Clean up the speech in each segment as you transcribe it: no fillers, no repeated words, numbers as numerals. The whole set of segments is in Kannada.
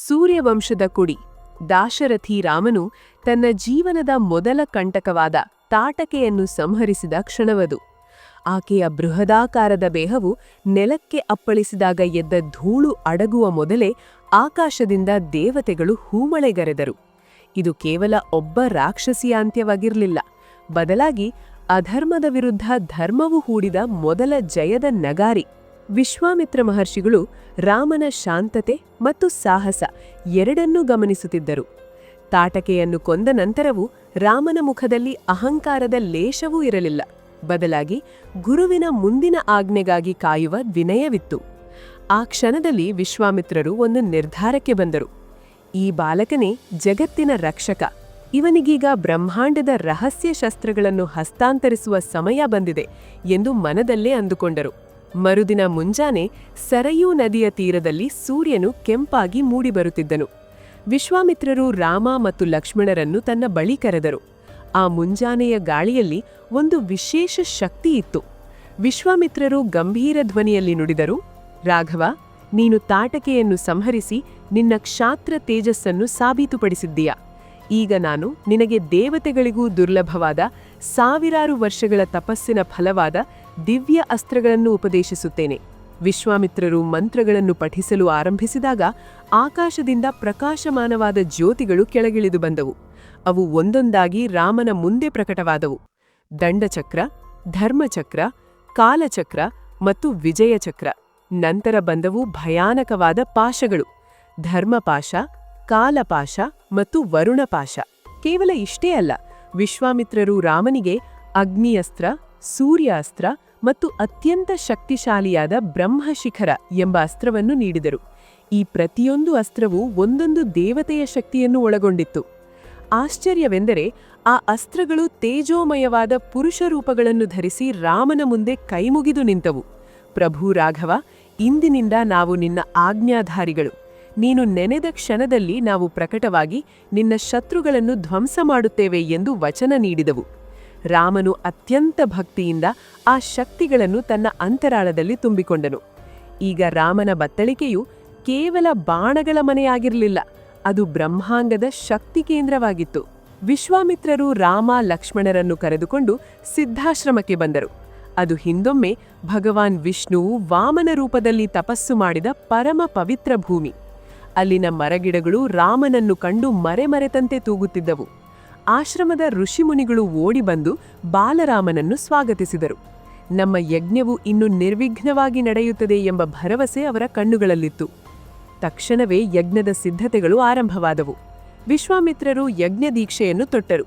ಸೂರ್ಯವಂಶದ ಕುಡಿ ದಾಶರಥಿ ರಾಮನು ತನ್ನ ಜೀವನದ ಮೊದಲ ಕಂಟಕವಾದ ತಾಟಕೆಯನ್ನು ಸಂಹರಿಸಿದ ಕ್ಷಣವದು. ಆಕೆಯ ಬೃಹದಾಕಾರದ ದೇಹವು ನೆಲಕ್ಕೆ ಅಪ್ಪಳಿಸಿದಾಗ ಎದ್ದ ಧೂಳು ಅಡಗುವ ಮೊದಲೇ ಆಕಾಶದಿಂದ ದೇವತೆಗಳು ಹೂಮಳೆಗರೆದರು. ಇದು ಕೇವಲ ಒಬ್ಬ ರಾಕ್ಷಸಿಯ ಅಂತ್ಯವಾಗಿರಲಿಲ್ಲ, ಬದಲಾಗಿ ಅಧರ್ಮದ ವಿರುದ್ಧ ಧರ್ಮವು ಹೂಡಿದ ಮೊದಲ ಜಯದ ನಗಾರಿ. ವಿಶ್ವಾಮಿತ್ರ ಮಹರ್ಷಿಗಳು ರಾಮನ ಶಾಂತತೆ ಮತ್ತು ಸಾಹಸ ಎರಡನ್ನೂ ಗಮನಿಸುತ್ತಿದ್ದರು. ತಾಟಕೆಯನ್ನು ಕೊಂದ ನಂತರವೂ ರಾಮನ ಮುಖದಲ್ಲಿ ಅಹಂಕಾರದ ಲೇಷವೂ ಇರಲಿಲ್ಲ, ಬದಲಾಗಿ ಗುರುವಿನ ಮುಂದಿನ ಆಜ್ಞೆಗಾಗಿ ಕಾಯುವ ವಿನಯವಿತ್ತು. ಆ ಕ್ಷಣದಲ್ಲಿ ವಿಶ್ವಾಮಿತ್ರರು ಒಂದು ನಿರ್ಧಾರಕ್ಕೆ ಬಂದರು. ಈ ಬಾಲಕನೇ ಜಗತ್ತಿನ ರಕ್ಷಕ, ಇವನಿಗೀಗ ಬ್ರಹ್ಮಾಂಡದ ರಹಸ್ಯ ಶಸ್ತ್ರಗಳನ್ನು ಹಸ್ತಾಂತರಿಸುವ ಸಮಯ ಬಂದಿದೆ ಎಂದು ಮನದಲ್ಲೇ ಅಂದುಕೊಂಡರು. ಮರುದಿನ ಮುಂಜಾನೆ ಸರಯೂ ನದಿಯ ತೀರದಲ್ಲಿ ಸೂರ್ಯನು ಕೆಂಪಾಗಿ ಮೂಡಿಬರುತ್ತಿದ್ದನು. ವಿಶ್ವಾಮಿತ್ರರು ರಾಮ ಮತ್ತು ಲಕ್ಷ್ಮಣರನ್ನು ತನ್ನ ಬಳಿ ಕರೆದರು. ಆ ಮುಂಜಾನೆಯ ಗಾಳಿಯಲ್ಲಿ ಒಂದು ವಿಶೇಷ ಶಕ್ತಿ ಇತ್ತು. ವಿಶ್ವಾಮಿತ್ರರು ಗಂಭೀರ ಧ್ವನಿಯಲ್ಲಿ ನುಡಿದರು, ರಾಘವ, ನೀನು ತಾಟಕೆಯನ್ನು ಸಂಹರಿಸಿ ನಿನ್ನ ಕ್ಷಾತ್ರ ತೇಜಸ್ಸನ್ನು ಸಾಬೀತುಪಡಿಸಿದ್ದೀಯಾ. ಈಗ ನಾನು ನಿನಗೆ ದೇವತೆಗಳಿಗೂ ದುರ್ಲಭವಾದ ಸಾವಿರಾರು ವರ್ಷಗಳ ತಪಸ್ಸಿನ ಫಲವಾದ ದಿವ್ಯ ಅಸ್ತ್ರಗಳನ್ನು ಉಪದೇಶಿಸುತ್ತೇನೆ. ವಿಶ್ವಾಮಿತ್ರರು ಮಂತ್ರಗಳನ್ನು ಪಠಿಸಲು ಆರಂಭಿಸಿದಾಗ ಆಕಾಶದಿಂದ ಪ್ರಕಾಶಮಾನವಾದ ಜ್ಯೋತಿಗಳು ಕೆಳಗಿಳಿದು ಬಂದವು. ಅವು ಒಂದೊಂದಾಗಿ ರಾಮನ ಮುಂದೆ ಪ್ರಕಟವಾದವು. ದಂಡಚಕ್ರ, ಧರ್ಮಚಕ್ರ, ಕಾಲಚಕ್ರ ಮತ್ತು ವಿಜಯಚಕ್ರ. ನಂತರ ಬಂದವು ಭಯಾನಕವಾದ ಪಾಶಗಳು: ಧರ್ಮಪಾಶ, ಕಾಲಪಾಶ ಮತ್ತು ವರುಣಪಾಶ. ಕೇವಲ ಇಷ್ಟೇ ಅಲ್ಲ, ವಿಶ್ವಾಮಿತ್ರರು ರಾಮನಿಗೆ ಅಗ್ನಿಯಸ್ತ್ರ, ಸೂರ್ಯಾಸ್ತ್ರ ಮತ್ತು ಅತ್ಯಂತ ಶಕ್ತಿಶಾಲಿಯಾದ ಬ್ರಹ್ಮಶಿಖರ ಎಂಬ ಅಸ್ತ್ರವನ್ನು ನೀಡಿದರು. ಈ ಪ್ರತಿಯೊಂದು ಅಸ್ತ್ರವೂ ಒಂದೊಂದು ದೇವತೆಯ ಶಕ್ತಿಯನ್ನು ಒಳಗೊಂಡಿತ್ತು. ಆಶ್ಚರ್ಯವೆಂದರೆ ಆ ಅಸ್ತ್ರಗಳು ತೇಜೋಮಯವಾದ ಪುರುಷ ರೂಪಗಳನ್ನು ಧರಿಸಿ ರಾಮನ ಮುಂದೆ ಕೈಮುಗಿದು ನಿಂತವು. ಪ್ರಭು ರಾಘವ, ಇಂದಿನಿಂದ ನಾವು ನಿನ್ನ ಆಜ್ಞಾಧಾರಿಗಳು. ನೀನು ನೆನೆದ ಕ್ಷಣದಲ್ಲಿ ನಾವು ಪ್ರಕಟವಾಗಿ ನಿನ್ನ ಶತ್ರುಗಳನ್ನು ಧ್ವಂಸ ಮಾಡುತ್ತೇವೆ ಎಂದು ವಚನ ನೀಡಿದವು. ರಾಮನು ಅತ್ಯಂತ ಭಕ್ತಿಯಿಂದ ಆ ಶಕ್ತಿಗಳನ್ನು ತನ್ನ ಅಂತರಾಳದಲ್ಲಿ ತುಂಬಿಕೊಂಡನು. ಈಗ ರಾಮನ ಬತ್ತಳಿಕೆಯು ಕೇವಲ ಬಾಣಗಳ ಮನೆಯಾಗಿರಲಿಲ್ಲ, ಅದು ಬ್ರಹ್ಮಾಂಡದ ಶಕ್ತಿ ಕೇಂದ್ರವಾಗಿತ್ತು. ವಿಶ್ವಾಮಿತ್ರರು ರಾಮ ಲಕ್ಷ್ಮಣರನ್ನು ಕರೆದುಕೊಂಡು ಸಿದ್ಧಾಶ್ರಮಕ್ಕೆ ಬಂದರು. ಅದು ಹಿಂದೊಮ್ಮೆ ಭಗವಾನ್ ವಿಷ್ಣುವು ವಾಮನ ರೂಪದಲ್ಲಿ ತಪಸ್ಸು ಮಾಡಿದ ಪರಮ ಪವಿತ್ರ ಭೂಮಿ. ಅಲ್ಲಿನ ಮರಗಿಡಗಳು ರಾಮನನ್ನು ಕಂಡು ಮರೆಮರೆತಂತೆ ತೂಗುತ್ತಿದ್ದವು. ಆಶ್ರಮದ ಋಷಿಮುನಿಗಳು ಓಡಿ ಬಂದು ಬಾಲರಾಮನನ್ನು ಸ್ವಾಗತಿಸಿದರು. ನಮ್ಮ ಯಜ್ಞವು ಇನ್ನು ನಿರ್ವಿಘ್ನವಾಗಿ ನಡೆಯುತ್ತದೆ ಎಂಬ ಭರವಸೆ ಅವರ ಕಣ್ಣುಗಳಲ್ಲಿತ್ತು. ತಕ್ಷಣವೇ ಯಜ್ಞದ ಸಿದ್ಧತೆಗಳು ಆರಂಭವಾದವು. ವಿಶ್ವಾಮಿತ್ರರು ಯಜ್ಞ ದೀಕ್ಷೆಯನ್ನು ತೊಟ್ಟರು.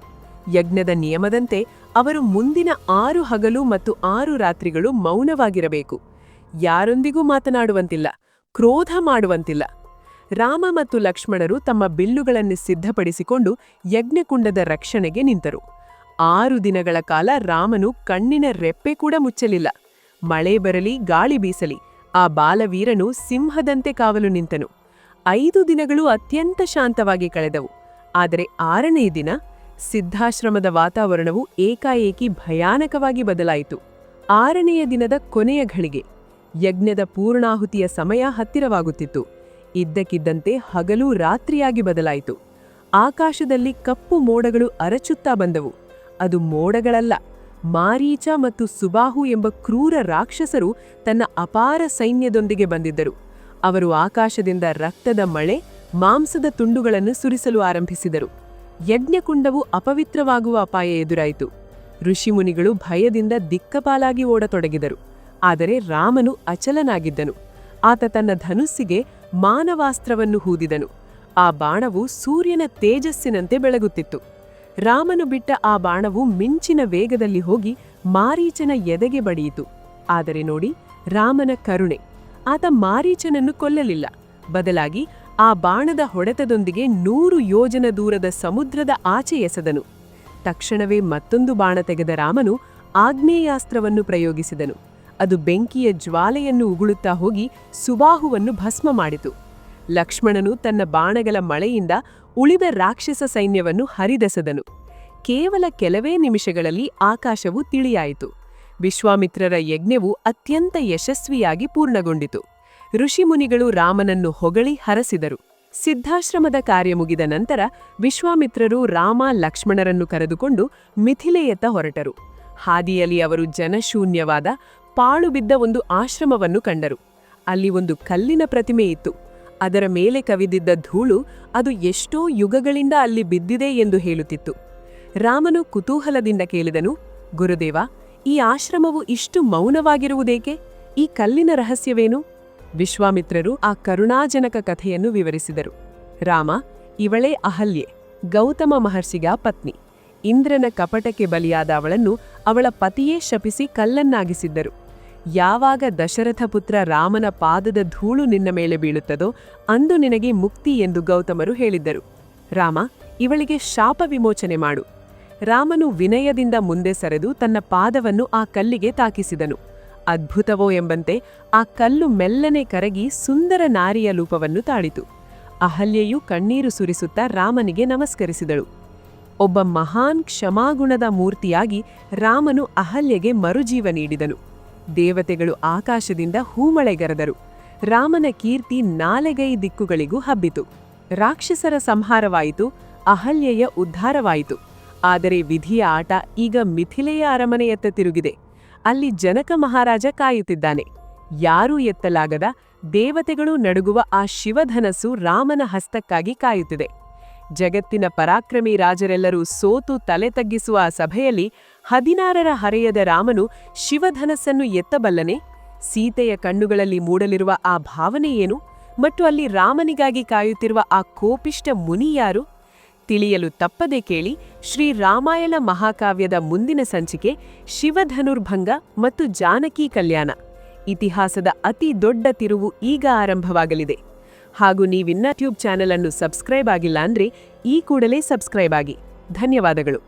ಯಜ್ಞದ ನಿಯಮದಂತೆ ಅವರು ಮುಂದಿನ 6 ಹಗಲು ಮತ್ತು 6 ರಾತ್ರಿಗಳು ಮೌನವಾಗಿರಬೇಕು. ಯಾರೊಂದಿಗೂ ಮಾತನಾಡುವಂತಿಲ್ಲ, ಕ್ರೋಧ ಮಾಡುವಂತಿಲ್ಲ. ರಾಮ ಮತ್ತು ಲಕ್ಷ್ಮಣರು ತಮ್ಮ ಬಿಲ್ಲುಗಳನ್ನು ಸಿದ್ಧಪಡಿಸಿಕೊಂಡು ಯಜ್ಞಕುಂಡದ ರಕ್ಷಣೆಗೆ ನಿಂತರು. 6 ದಿನಗಳ ಕಾಲ ರಾಮನು ಕಣ್ಣಿನ ರೆಪ್ಪೆ ಕೂಡ ಮುಚ್ಚಲಿಲ್ಲ. ಮಳೆ ಬರಲಿ, ಗಾಳಿ ಬೀಸಲಿ, ಆ ಬಾಲವೀರನು ಸಿಂಹದಂತೆ ಕಾವಲು ನಿಂತನು. 5 ದಿನಗಳು ಅತ್ಯಂತ ಶಾಂತವಾಗಿ ಕಳೆದವು. ಆದರೆ 6ನೇ ದಿನ ಸಿದ್ಧಾಶ್ರಮದ ವಾತಾವರಣವು ಏಕಾಏಕಿ ಭಯಾನಕವಾಗಿ ಬದಲಾಯಿತು. 6ನೆಯ ದಿನದ ಕೊನೆಯ ಘಳಿಗೆ, ಯಜ್ಞದ ಪೂರ್ಣಾಹುತಿಯ ಸಮಯ ಹತ್ತಿರವಾಗುತ್ತಿತ್ತು. ಇದ್ದಕ್ಕಿದ್ದಂತೆ ಹಗಲು ರಾತ್ರಿಯಾಗಿ ಬದಲಾಯಿತು. ಆಕಾಶದಲ್ಲಿ ಕಪ್ಪು ಮೋಡಗಳು ಅರಚುತ್ತಾ ಬಂದವು. ಅದು ಮೋಡಗಳಲ್ಲ, ಮಾರೀಚ ಮತ್ತು ಸುಬಾಹು ಎಂಬ ಕ್ರೂರ ರಾಕ್ಷಸರು ತನ್ನ ಅಪಾರ ಸೈನ್ಯದೊಂದಿಗೆ ಬಂದಿದ್ದರು. ಅವರು ಆಕಾಶದಿಂದ ರಕ್ತದ ಮಳೆ, ಮಾಂಸದ ತುಂಡುಗಳನ್ನು ಸುರಿಸಲು ಆರಂಭಿಸಿದರು. ಯಜ್ಞಕುಂಡವು ಅಪವಿತ್ರವಾಗುವ ಅಪಾಯ ಎದುರಾಯಿತು. ಋಷಿಮುನಿಗಳು ಭಯದಿಂದ ದಿಕ್ಕಪಾಲಾಗಿ ಓಡತೊಡಗಿದರು. ಆದರೆ ರಾಮನು ಅಚಲನಾಗಿದ್ದನು. ಆತ ತನ್ನ ಧನುಸ್ಸಿಗೆ ಮಾನವಾಸ್ತ್ರವನ್ನು ಹೂದಿದನು. ಆ ಬಾಣವು ಸೂರ್ಯನ ತೇಜಸ್ಸಿನಂತೆ ಬೆಳಗುತ್ತಿತ್ತು. ರಾಮನು ಬಿಟ್ಟ ಆ ಬಾಣವು ಮಿಂಚಿನ ವೇಗದಲ್ಲಿ ಹೋಗಿ ಮಾರೀಚನ ಎದೆಗೆ ಬಡಿಯಿತು. ಆದರೆ ನೋಡಿ, ರಾಮನ ಕರುಣೆ, ಆತ ಮಾರೀಚನನ್ನು ಕೊಲ್ಲಲಿಲ್ಲ. ಬದಲಾಗಿ ಆ ಬಾಣದ ಹೊಡೆತದೊಂದಿಗೆ 100 ಯೋಜನ ದೂರದ ಸಮುದ್ರದ ಆಚೆ ಎಸೆದನು. ತಕ್ಷಣವೇ ಮತ್ತೊಂದು ಬಾಣ ತೆಗೆದ ರಾಮನು ಆಗ್ನೇಯಾಸ್ತ್ರವನ್ನು ಪ್ರಯೋಗಿಸಿದನು. ಅದು ಬೆಂಕಿಯ ಜ್ವಾಲೆಯನ್ನು ಉಗುಳುತ್ತಾ ಹೋಗಿ ಸುಬಾಹುವನ್ನು ಭಸ್ಮ ಮಾಡಿತು. ಲಕ್ಷ್ಮಣನು ತನ್ನ ಬಾಣಗಳ ಮಳೆಯಿಂದ ಉಳಿದ ರಾಕ್ಷಸ ಸೈನ್ಯವನ್ನು ಹರಿದೆಸೆದನು. ಕೇವಲ ಕೆಲವೇ ನಿಮಿಷಗಳಲ್ಲಿ ಆಕಾಶವು ತಿಳಿಯಾಯಿತು. ವಿಶ್ವಾಮಿತ್ರರ ಯಜ್ಞವು ಅತ್ಯಂತ ಯಶಸ್ವಿಯಾಗಿ ಪೂರ್ಣಗೊಂಡಿತು. ಋಷಿಮುನಿಗಳು ರಾಮನನ್ನು ಹೊಗಳಿ ಹರಸಿದರು. ಸಿದ್ಧಾಶ್ರಮದ ಕಾರ್ಯ ಮುಗಿದ ನಂತರ ವಿಶ್ವಾಮಿತ್ರರು ರಾಮ ಲಕ್ಷ್ಮಣರನ್ನು ಕರೆದುಕೊಂಡು ಮಿಥಿಲೆಯತ್ತ ಹೊರಟರು. ಹಾದಿಯಲ್ಲಿ ಅವರು ಜನಶೂನ್ಯವಾದ ಪಾಳು ಬಿದ್ದ ಒಂದು ಆಶ್ರಮವನ್ನು ಕಂಡರು. ಅಲ್ಲಿ ಒಂದು ಕಲ್ಲಿನ ಪ್ರತಿಮೆ ಇತ್ತು. ಅದರ ಮೇಲೆ ಕವಿದಿದ್ದ ಧೂಳು ಅದು ಎಷ್ಟೋ ಯುಗಗಳಿಂದ ಅಲ್ಲಿ ಬಿದ್ದಿದೆ ಎಂದು ಹೇಳುತ್ತಿತ್ತು. ರಾಮನು ಕುತೂಹಲದಿಂದ ಕೇಳಿದನು, ಗುರುದೇವ, ಈ ಆಶ್ರಮವು ಇಷ್ಟು ಮೌನವಾಗಿರುವುದೇಕೆ? ಈ ಕಲ್ಲಿನ ರಹಸ್ಯವೇನು? ವಿಶ್ವಾಮಿತ್ರರು ಆ ಕರುಣಾಜನಕ ಕಥೆಯನ್ನು ವಿವರಿಸಿದರು. ರಾಮ, ಇವಳೇ ಅಹಲ್ಯೆ, ಗೌತಮ ಮಹರ್ಷಿಗ ಪತ್ನಿ. ಇಂದ್ರನ ಕಪಟಕ್ಕೆ ಬಲಿಯಾದ ಅವಳನ್ನು ಅವಳ ಪತಿಯೇ ಶಪಿಸಿ ಕಲ್ಲನ್ನಾಗಿಸಿದ್ದರು. ಯಾವಾಗ ದಶರಥ ಪುತ್ರ ರಾಮನ ಪಾದದ ಧೂಳು ನಿನ್ನ ಮೇಲೆ ಬೀಳುತ್ತದೋ ಅಂದು ನಿನಗೆ ಮುಕ್ತಿ ಎಂದು ಗೌತಮರು ಹೇಳಿದ್ದರು. ರಾಮ, ಇವಳಿಗೆ ಶಾಪ ವಿಮೋಚನೆ ಮಾಡು. ರಾಮನು ವಿನಯದಿಂದ ಮುಂದೆ ಸರಿದು ತನ್ನ ಪಾದವನ್ನು ಆ ಕಲ್ಲಿಗೆ ತಾಕಿಸಿದನು. ಅದ್ಭುತವೋ ಎಂಬಂತೆ ಆ ಕಲ್ಲು ಮೆಲ್ಲನೆ ಕರಗಿ ಸುಂದರ ನಾರಿಯ ರೂಪವನ್ನು ತಾಳಿತು. ಅಹಲ್ಯೆಯು ಕಣ್ಣೀರು ಸುರಿಸುತ್ತಾ ರಾಮನಿಗೆ ನಮಸ್ಕರಿಸಿದಳು. ಒಬ್ಬ ಮಹಾನ್ ಕ್ಷಮಾಗುಣದ ಮೂರ್ತಿಯಾಗಿ ರಾಮನು ಅಹಲ್ಯೆಗೆ ಮರುಜೀವ ನೀಡಿದನು. ದೇವತೆಗಳು ಆಕಾಶದಿಂದ ಹೂಮಳೆಗರೆದರು. ರಾಮನ ಕೀರ್ತಿ ನಾಲೆಗೈ ದಿಕ್ಕುಗಳಿಗೂ ಹಬ್ಬಿತು. ರಾಕ್ಷಸರ ಸಂಹಾರವಾಯಿತು, ಅಹಲ್ಯೆಯ ಉದ್ಧಾರವಾಯಿತು. ಆದರೆ ವಿಧಿಯ ಆಟ ಈಗ ಮಿಥಿಲೆಯ ಅರಮನೆಯತ್ತ ತಿರುಗಿದೆ. ಅಲ್ಲಿ ಜನಕ ಮಹಾರಾಜ ಕಾಯುತ್ತಿದ್ದಾನೆ. ಯಾರೂ ಎತ್ತಲಾಗದ, ದೇವತೆಗಳು ನಡುಗುವ ಆ ಶಿವಧನಸ್ಸು ರಾಮನ ಹಸ್ತಕ್ಕಾಗಿ ಕಾಯುತ್ತಿದೆ. ಜಗತ್ತಿನ ಪರಾಕ್ರಮಿ ರಾಜರೆಲ್ಲರೂ ಸೋತು ತಲೆ ತಗ್ಗಿಸುವ ಆ ಸಭೆಯಲ್ಲಿ 16ರ ಹರೆಯದ ರಾಮನು ಶಿವಧನಸ್ಸನ್ನು ಎತ್ತಬಲ್ಲನೆ? ಸೀತೆಯ ಕಣ್ಣುಗಳಲ್ಲಿ ಮೂಡಲಿರುವ ಆ ಭಾವನೆ ಏನು? ಮತ್ತು ಅಲ್ಲಿ ರಾಮನಿಗಾಗಿ ಕಾಯುತ್ತಿರುವ ಆ ಕೋಪಿಷ್ಟ ಮುನಿ ಯಾರು? ತಿಳಿಯಲು ತಪ್ಪದೆ ಕೇಳಿ ಶ್ರೀ ರಾಮಾಯಣ ಮಹಾಕಾವ್ಯದ ಮುಂದಿನ ಸಂಚಿಕೆ ಶಿವಧನುರ್ಭಂಗ ಮತ್ತು ಜಾನಕಿ ಕಲ್ಯಾಣ. ಇತಿಹಾಸದ ಅತಿ ದೊಡ್ಡ ತಿರುವು ಈಗ ಆರಂಭವಾಗಲಿದೆ. ಹಾಗೂ ನೀವಿನ್ನ ಟ್ಯೂಬ್ ಚಾನೆಲ್ ಅನ್ನು ಸಬ್ಸ್ಕ್ರೈಬ್ ಆಗಿಲ್ಲ ಅಂದ್ರೆ ಈ ಕೂಡಲೇ ಸಬ್ಸ್ಕ್ರೈಬ್ ಆಗಿ. ಧನ್ಯವಾದಗಳು.